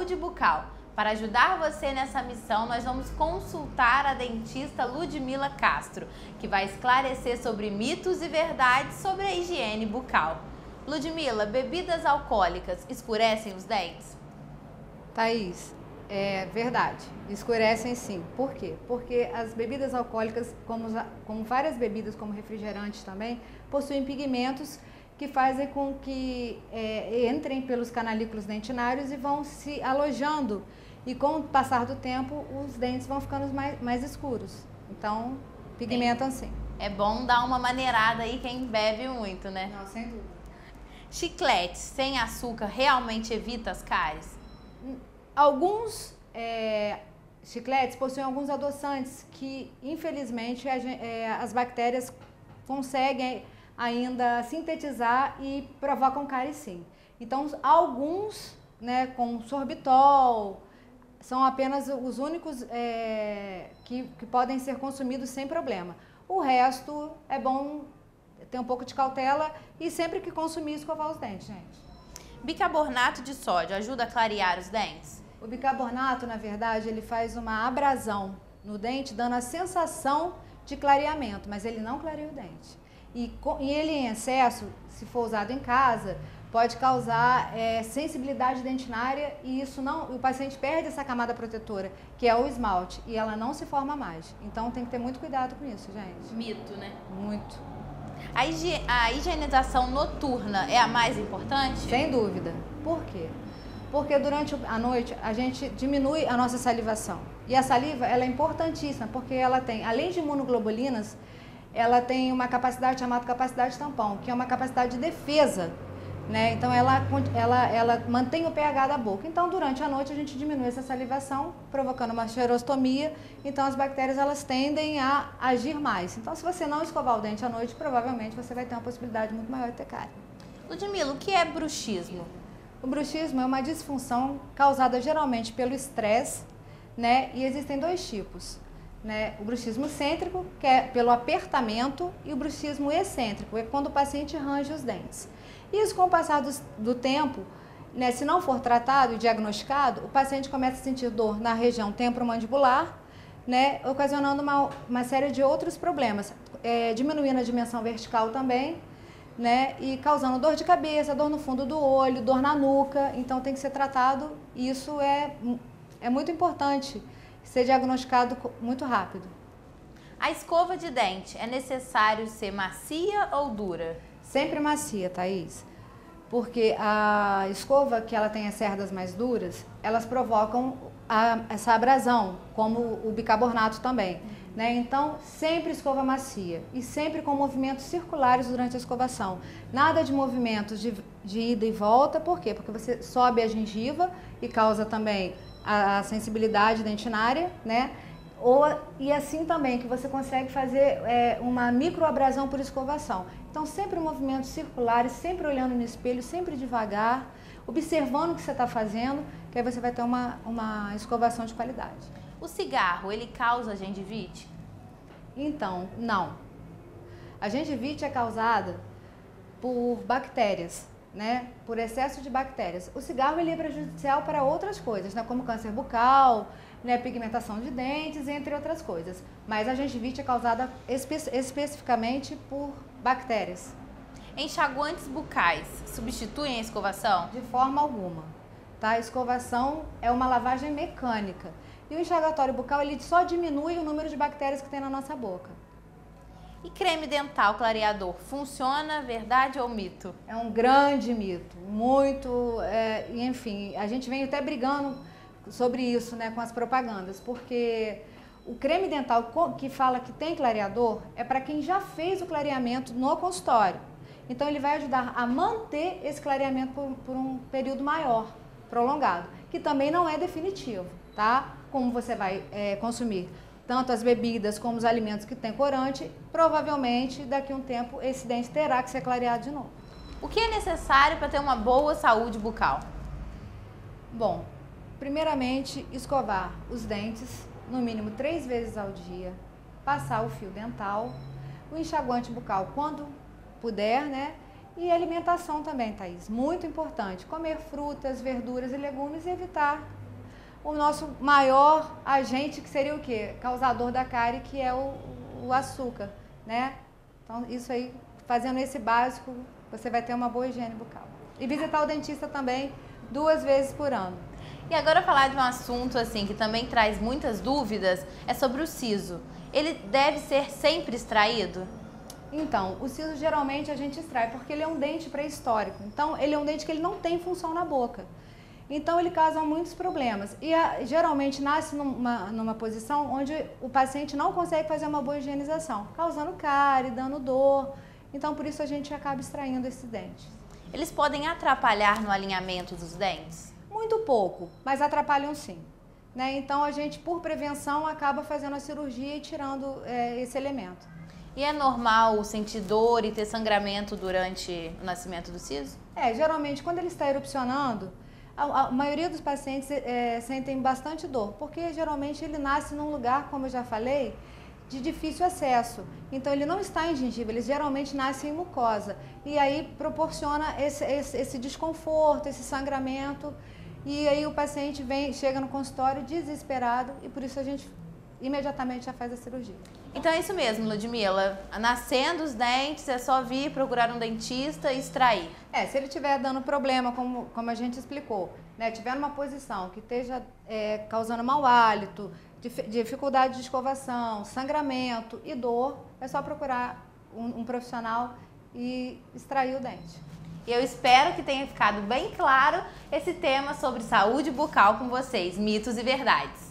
saúde bucal. Para ajudar você nessa missão, nós vamos consultar a dentista Ludmila Castro, que vai esclarecer sobre mitos e verdades sobre a higiene bucal. Ludmila, bebidas alcoólicas escurecem os dentes? Thaís, é verdade, escurecem sim. Por quê? Porque as bebidas alcoólicas, como várias bebidas, como refrigerantes também, possuem pigmentos que fazem com que entrem pelos canalículos dentinários e vão se alojando. E com o passar do tempo, os dentes vão ficando mais escuros. Então, pigmentam sim. É bom dar uma maneirada aí quem bebe muito, né? Não, sem dúvida. Chicletes sem açúcar realmente evita as cáries? Alguns chicletes possuem alguns adoçantes que, infelizmente, as bactérias conseguem ainda sintetizar e provocam cárie sim. Então, alguns, né, com sorbitol, são apenas os únicos que podem ser consumidos sem problema. O resto é bom ter um pouco de cautela e sempre que consumir, escovar os dentes, gente. Bicarbonato de sódio ajuda a clarear os dentes? O bicarbonato, na verdade, ele faz uma abrasão no dente, dando a sensação de clareamento, mas ele não clareia o dente. E ele em excesso, se for usado em casa, pode causar sensibilidade dentinária e o paciente perde essa camada protetora, que é o esmalte, e ela não se forma mais. Então tem que ter muito cuidado com isso, gente. Mito, né? Muito. A higienização noturna é a mais importante? Sem dúvida. Por quê? Porque durante a noite a gente diminui a nossa salivação. E a saliva, ela é importantíssima, porque ela tem, além de imunoglobulinas, ela tem uma capacidade chamada capacidade tampão, que é uma capacidade de defesa, né? Então ela mantém o pH da boca. Então durante a noite a gente diminui essa salivação, provocando uma xerostomia. Então as bactérias elas tendem a agir mais. Então se você não escovar o dente à noite, provavelmente você vai ter uma possibilidade muito maior de ter cárie. Ludmila, o que é bruxismo? O bruxismo é uma disfunção causada geralmente pelo estresse, né? E existem dois tipos, né? O bruxismo cêntrico, que é pelo apertamento, e o bruxismo excêntrico, é quando o paciente range os dentes. Isso, com o passar do tempo, né, se não for tratado e diagnosticado, o paciente começa a sentir dor na região temporomandibular, né, ocasionando uma série de outros problemas, diminuindo a dimensão vertical também, né, e causando dor de cabeça, dor no fundo do olho, dor na nuca. Então tem que ser tratado, e isso é muito importante, ser diagnosticado muito rápido. A escova de dente é necessário ser macia ou dura? Sempre macia, Thaís, porque a escova que ela tem as cerdas mais duras, elas provocam essa abrasão, como o bicarbonato também, né? Então, sempre escova macia e sempre com movimentos circulares durante a escovação. Nada de movimentos de ida e volta, por quê? Porque você sobe a gengiva e causa também a sensibilidade dentinária, né? E assim também que você consegue fazer uma microabrasão por escovação. Então sempre movimentos circulares, sempre olhando no espelho, sempre devagar, observando o que você está fazendo, que aí você vai ter uma escovação de qualidade. O cigarro, ele causa gengivite? Então, não. A gengivite é causada por bactérias, né? Por excesso de bactérias. O cigarro ele é prejudicial para outras coisas, né? Como câncer bucal, né? Pigmentação de dentes, entre outras coisas. Mas a gengivite é causada especificamente por bactérias. Enxaguantes bucais substituem a escovação? De forma alguma. Tá? A escovação é uma lavagem mecânica. E o enxaguatório bucal ele só diminui o número de bactérias que tem na nossa boca. E creme dental clareador, funciona, verdade ou mito? É um grande mito, muito, enfim, a gente vem até brigando sobre isso, né, com as propagandas, porque o creme dental que fala que tem clareador é para quem já fez o clareamento no consultório. Então ele vai ajudar a manter esse clareamento por um período maior, prolongado, que também não é definitivo, tá? Como você vai consumir tanto as bebidas como os alimentos que têm corante, provavelmente daqui a um tempo esse dente terá que ser clareado de novo. O que é necessário para ter uma boa saúde bucal? Bom, primeiramente escovar os dentes no mínimo 3 vezes ao dia, passar o fio dental, o enxaguante bucal quando puder, né? E alimentação também, Thaís, muito importante. Comer frutas, verduras e legumes e evitar o nosso maior agente, que seria o quê? Causador da cárie, que é o açúcar, né? Então, isso aí, fazendo esse básico, você vai ter uma boa higiene bucal. E visitar o dentista também 2 vezes por ano. E agora falar de um assunto assim que também traz muitas dúvidas, é sobre o siso. Ele deve ser sempre extraído? Então, o siso geralmente a gente extrai porque ele é um dente pré-histórico. Então, ele é um dente que ele não tem função na boca. Então, ele causa muitos problemas. E geralmente nasce numa posição onde o paciente não consegue fazer uma boa higienização, causando cárie, dando dor. Então, por isso a gente acaba extraindo esses dentes. Eles podem atrapalhar no alinhamento dos dentes? Muito pouco, mas atrapalham sim. Né? Então, a gente, por prevenção, acaba fazendo a cirurgia e tirando esse elemento. E é normal sentir dor e ter sangramento durante o nascimento do siso? Geralmente, quando ele está erupcionando, a maioria dos pacientes sentem bastante dor, porque geralmente ele nasce num lugar, como eu já falei, de difícil acesso. Então, ele não está em gengiva, ele geralmente nasce em mucosa. E aí proporciona esse desconforto, esse sangramento. E aí o paciente chega no consultório desesperado e por isso a gente imediatamente já faz a cirurgia. Então é isso mesmo, Ludmila. Nascendo os dentes, é só vir procurar um dentista e extrair. Se ele estiver dando problema, como a gente explicou, né, tiver numa posição que esteja causando mau hálito, dificuldade de escovação, sangramento e dor, é só procurar um profissional e extrair o dente. E eu espero que tenha ficado bem claro esse tema sobre saúde bucal com vocês, mitos e verdades.